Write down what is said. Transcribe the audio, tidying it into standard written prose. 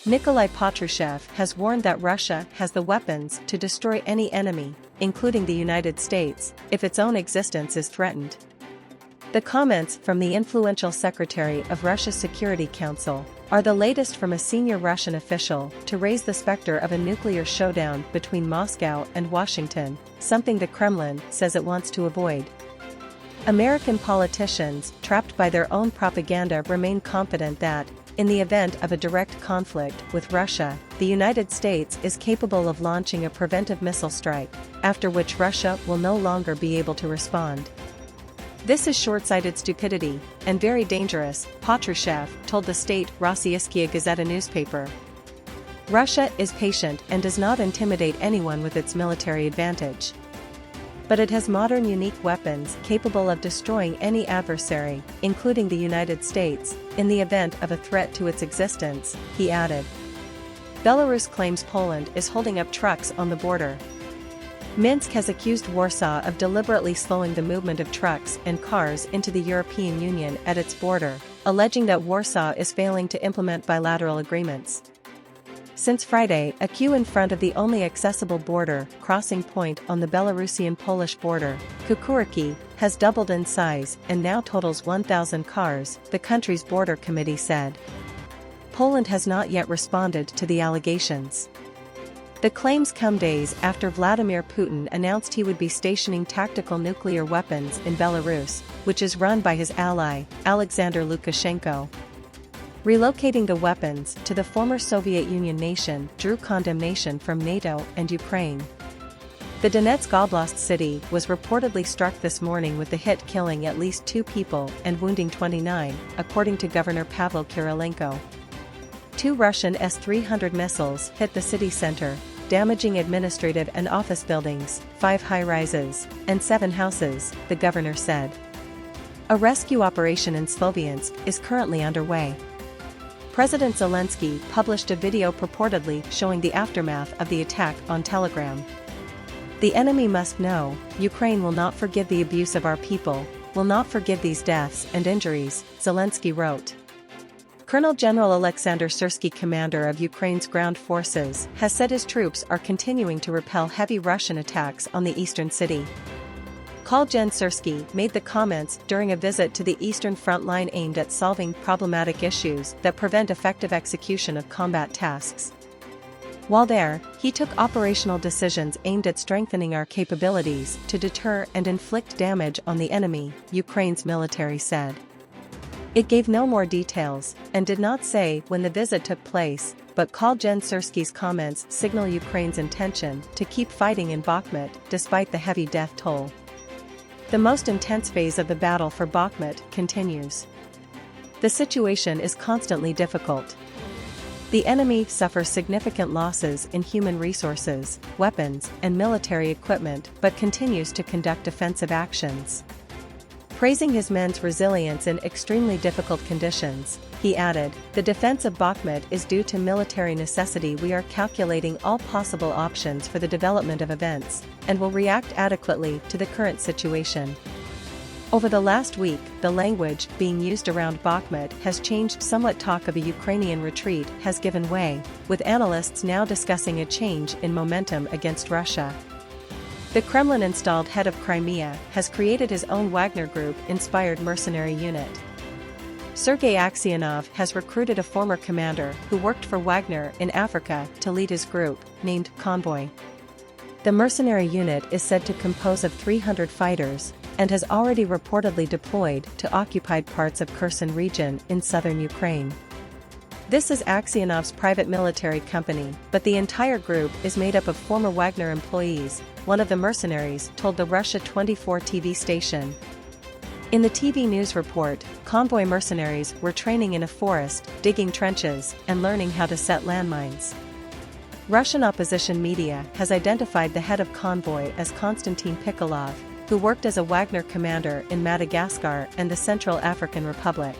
Nikolai Patrushev has warned that Russia has the weapons to destroy any enemy, including the United States, if its own existence is threatened. The comments from the influential secretary of Russia's Security Council are the latest from a senior Russian official to raise the spectre of a nuclear showdown between Moscow and Washington, something the Kremlin says it wants to avoid. American politicians, trapped by their own propaganda, remain confident that, in the event of a direct conflict with Russia, the United States is capable of launching a preventive missile strike, after which Russia will no longer be able to respond. This is short-sighted stupidity, and very dangerous, Patrushev told the state Rossiiskaya Gazeta newspaper. Russia is patient and does not intimidate anyone with its military advantage. But it has modern unique weapons capable of destroying any adversary, including the United States, in the event of a threat to its existence, he added. Belarus claims Poland is holding up trucks on the border. Minsk has accused Warsaw of deliberately slowing the movement of trucks and cars into the European Union at its border, alleging that Warsaw is failing to implement bilateral agreements. Since Friday, a queue in front of the only accessible border crossing point on the Belarusian-Polish border, Kukuriki, has doubled in size and now totals 1,000 cars, the country's border committee said. Poland has not yet responded to the allegations. The claims come days after Vladimir Putin announced he would be stationing tactical nuclear weapons in Belarus, which is run by his ally, Alexander Lukashenko. Relocating the weapons to the former Soviet Union nation drew condemnation from NATO and Ukraine. The Donetsk oblast city was reportedly struck this morning with the hit killing at least 2 people and wounding 29, according to Governor Pavel Kirilenko. 2 Russian S-300 missiles hit the city center, damaging administrative and office buildings, 5 high-rises, and 7 houses, the governor said. A rescue operation in Sloviansk is currently underway. President Zelensky published a video purportedly showing the aftermath of the attack on Telegram. The enemy must know, Ukraine will not forgive the abuse of our people, will not forgive these deaths and injuries, Zelensky wrote. Colonel General Alexander Syrsky, commander of Ukraine's ground forces, has said his troops are continuing to repel heavy Russian attacks on the eastern city. Colonel Syrsky made the comments during a visit to the Eastern Front line aimed at solving problematic issues that prevent effective execution of combat tasks. While there, he took operational decisions aimed at strengthening our capabilities to deter and inflict damage on the enemy, Ukraine's military said. It gave no more details, and did not say when the visit took place, but Colonel Syrsky's comments signal Ukraine's intention to keep fighting in Bakhmut despite the heavy death toll. The most intense phase of the battle for Bakhmut continues. The situation is constantly difficult. The enemy suffers significant losses in human resources, weapons, and military equipment, but continues to conduct offensive actions. Praising his men's resilience in extremely difficult conditions, he added, "The defense of Bakhmut is due to military necessity. We are calculating all possible options for the development of events, and will react adequately to the current situation." Over the last week, the language being used around Bakhmut has changed somewhat. Talk of a Ukrainian retreat has given way, with analysts now discussing a change in momentum against Russia. The Kremlin-installed head of Crimea has created his own Wagner Group-inspired mercenary unit. Sergei Aksionov has recruited a former commander who worked for Wagner in Africa to lead his group, named Convoy. The mercenary unit is said to compose of 300 fighters, and has already reportedly deployed to occupied parts of Kherson region in southern Ukraine. This is Aksionov's private military company, but the entire group is made up of former Wagner employees, one of the mercenaries told the Russia 24 TV station. In the TV news report, convoy mercenaries were training in a forest, digging trenches, and learning how to set landmines. Russian opposition media has identified the head of convoy as Konstantin Pikolov, who worked as a Wagner commander in Madagascar and the Central African Republic.